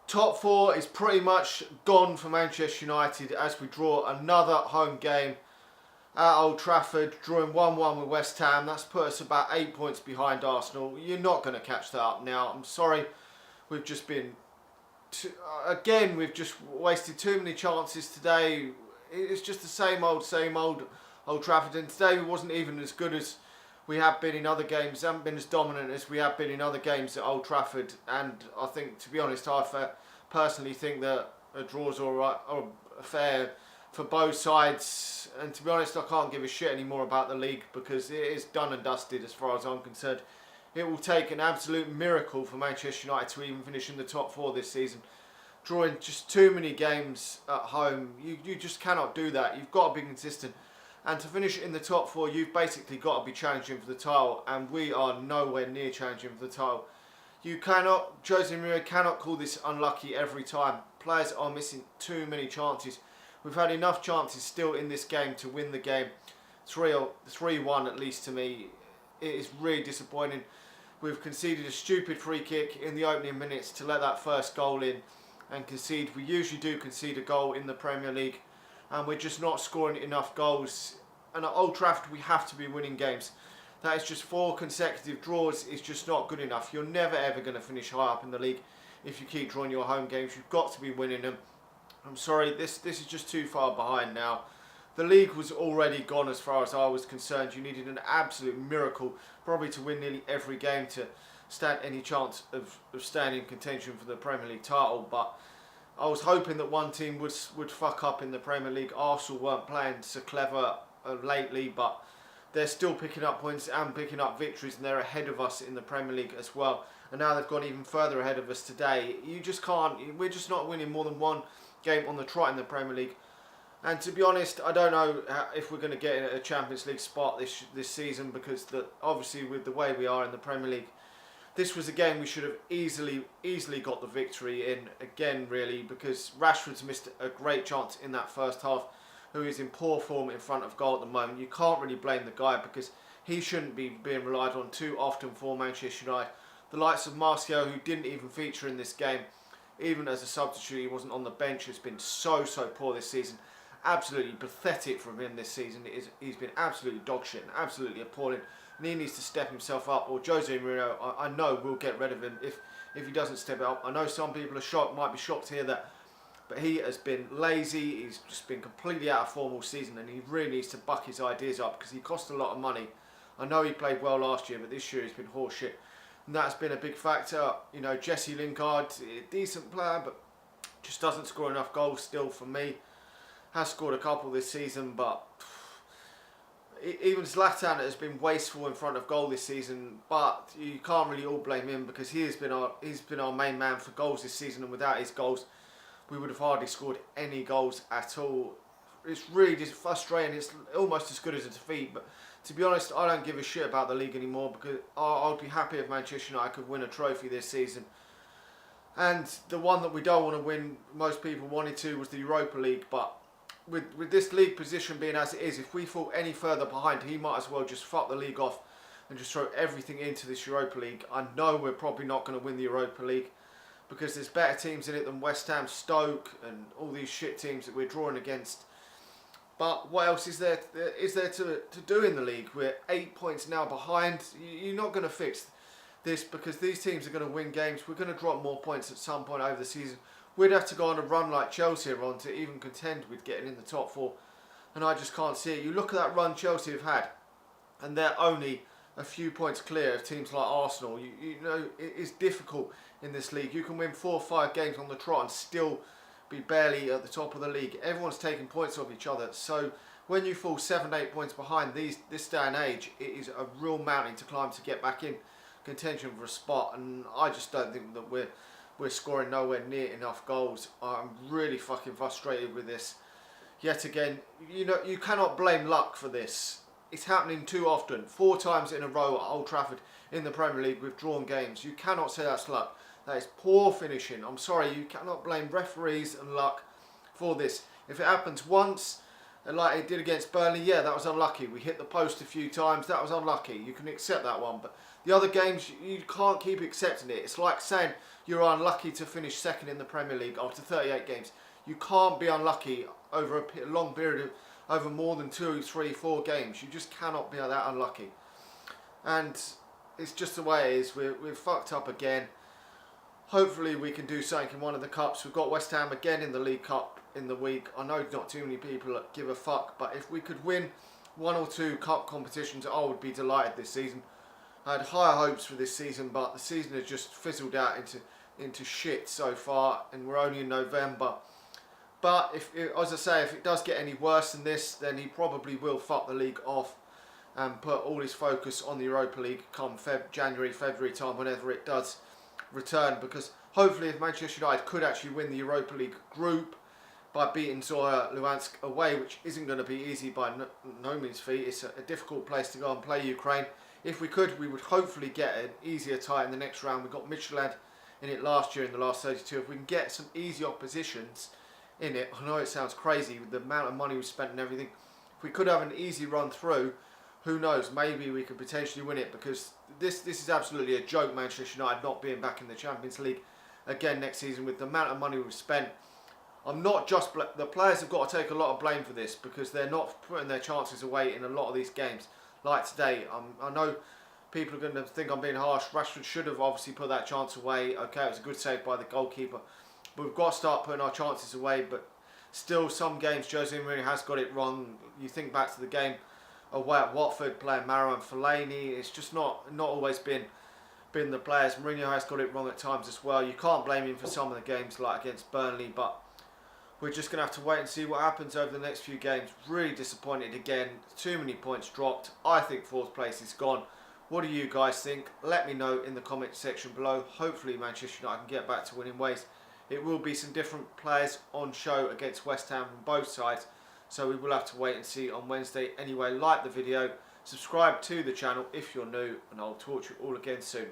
Top four is pretty much gone for Manchester United as we draw another home game at Old Trafford, drawing 1-1 with West Ham. That's put us about 8 points behind Arsenal. You're not going to catch that up now. I'm sorry, we've just been... again, we've just wasted too many chances today. It's just the same old Old Trafford. And today we wasn't even as good as we have been in other games. Haven't been as dominant as we have been in other games at Old Trafford. And I think, to be honest, I personally think that a draw's alright, or fair for both sides. And to be honest, I can't give a shit anymore about the league because it is done and dusted as far as I'm concerned. It will take an absolute miracle for Manchester United to even finish in the top four this season. Drawing just too many games at home, you just cannot do that. You've got to be consistent. And to finish in the top four, you've basically got to be challenging for the title, and we are nowhere near challenging for the title. Jose Mourinho cannot call this unlucky every time. Players are missing too many chances. We've had enough chances still in this game to win the game 3-1 at least to me. It is really disappointing. We've conceded a stupid free kick in the opening minutes to let that first goal in and concede. We usually do concede a goal in the Premier League, and we're just not scoring enough goals. And at Old Trafford we have to be winning games. That is just 4 consecutive draws is just not good enough. You're never ever going to finish high up in the league if you keep drawing your home games. You've got to be winning them. I'm sorry, this is just too far behind now. The league was already gone as far as I was concerned. You needed an absolute miracle probably to win nearly every game to stand any chance of staying in contention for the Premier League title. But I was hoping that one team would fuck up in the Premier League. Arsenal weren't playing so clever lately, but they're still picking up points and picking up victories, and they're ahead of us in the Premier League as well. And now they've gone even further ahead of us today. You just can't. We're just not winning more than one game on the trot in the Premier League. And to be honest, I don't know if we're going to get a Champions League spot this season, because obviously with the way we are in the Premier League, this was a game we should have easily got the victory in again, really, because Rashford's missed a great chance in that first half, who is in poor form in front of goal at the moment. You can't really blame the guy because he shouldn't be being relied on too often for Manchester United. The likes of Martial, who didn't even feature in this game, even as a substitute, he wasn't on the bench, has been so poor this season. Absolutely pathetic from him this season. He's been absolutely dog shit and absolutely appalling. And he needs to step himself up, or Jose Mourinho, I know, will get rid of him if he doesn't step up. I know some people might be shocked to hear that, but he has been lazy. He's just been completely out of form all season, and he really needs to buck his ideas up because he cost a lot of money. I know he played well last year, but this year he's been horseshit, and that's been a big factor. You know, Jesse Lingard, a decent player, but just doesn't score enough goals still for me. Has scored a couple this season, but even Zlatan has been wasteful in front of goal this season. But you can't really all blame him because he's been our main man for goals this season, and without his goals, we would have hardly scored any goals at all. It's really just frustrating. It's almost as good as a defeat. But to be honest, I don't give a shit about the league anymore because I'd be happy if Manchester United could win a trophy this season. And the one that we don't want to win, most people wanted to, was the Europa League. But with this league position being as it is, if we fall any further behind, he might as well just fuck the league off and just throw everything into this Europa League. I know we're probably not going to win the Europa League because there's better teams in it than West Ham, Stoke and all these shit teams that we're drawing against. But what else is there to do in the league? We're 8 points now behind. You're not going to fix this because these teams are going to win games. We're going to drop more points at some point over the season. We'd have to go on a run like Chelsea are on to even contend with getting in the top four. And I just can't see it. You look at that run Chelsea have had, and they're only a few points clear of teams like Arsenal. You know, it is difficult in this league. You can win 4 or 5 games on the trot and still be barely at the top of the league. Everyone's taking points off each other. So when you fall 7, 8 points behind this day and age, it is a real mountain to climb to get back in contention for a spot. And I just don't think that we're scoring nowhere near enough goals. I'm really fucking frustrated with this. Yet again, you know, you cannot blame luck for this. It's happening too often. 4 times in a row at Old Trafford in the Premier League with drawn games. You cannot say that's luck. That is poor finishing. I'm sorry, you cannot blame referees and luck for this. If it happens once, And like it did against Burnley, yeah, that was unlucky. We hit the post a few times, that was unlucky. You can accept that one. But the other games, you can't keep accepting it. It's like saying you're unlucky to finish second in the Premier League after 38 games. You can't be unlucky over a long period of, over more than 2, 3, 4 games. You just cannot be that unlucky. And it's just the way it is. We're fucked up again. Hopefully we can do something in one of the cups. We've got West Ham again in the League Cup in the week. I know not too many people give a fuck, but if we could win 1 or 2 cup competitions, I would be delighted this season. I had higher hopes for this season, but the season has just fizzled out into shit so far, and we're only in November. But as I say, if it does get any worse than this, then he probably will fuck the league off and put all his focus on the Europa League come January, February time, whenever it does return. Because hopefully, if Manchester United could actually win the Europa League group by beating Zorya Luhansk away, which isn't going to be easy by no means feat. It's a difficult place to go and play Ukraine. If we could, we would hopefully get an easier tie in the next round. We got Midtjylland in it last year in the last 32. If we can get some easy oppositions in it, I know it sounds crazy with the amount of money we spent and everything. If we could have an easy run through, who knows? Maybe we could potentially win it, because this is absolutely a joke. Manchester United not being back in the Champions League again next season with the amount of money we've spent. I'm not just the players have got to take a lot of blame for this, because they're not putting their chances away in a lot of these games. Like today, I know people are going to think I'm being harsh. Rashford should have obviously put that chance away. Okay, it was a good save by the goalkeeper. But we've got to start putting our chances away. But still, some games Jose Mourinho has got it wrong. You think back to the game away at Watford, playing Marouane Fellaini. It's just not always been the players. Mourinho has got it wrong at times as well. You can't blame him for some of the games like against Burnley, but we're just going to have to wait and see what happens over the next few games. Really disappointed again. Too many points dropped. I think 4th place is gone. What do you guys think? Let me know in the comment section below. Hopefully Manchester United can get back to winning ways. It will be some different players on show against West Ham from both sides. So we will have to wait and see on Wednesday. Anyway, like the video, subscribe to the channel if you're new, and I'll talk to you all again soon.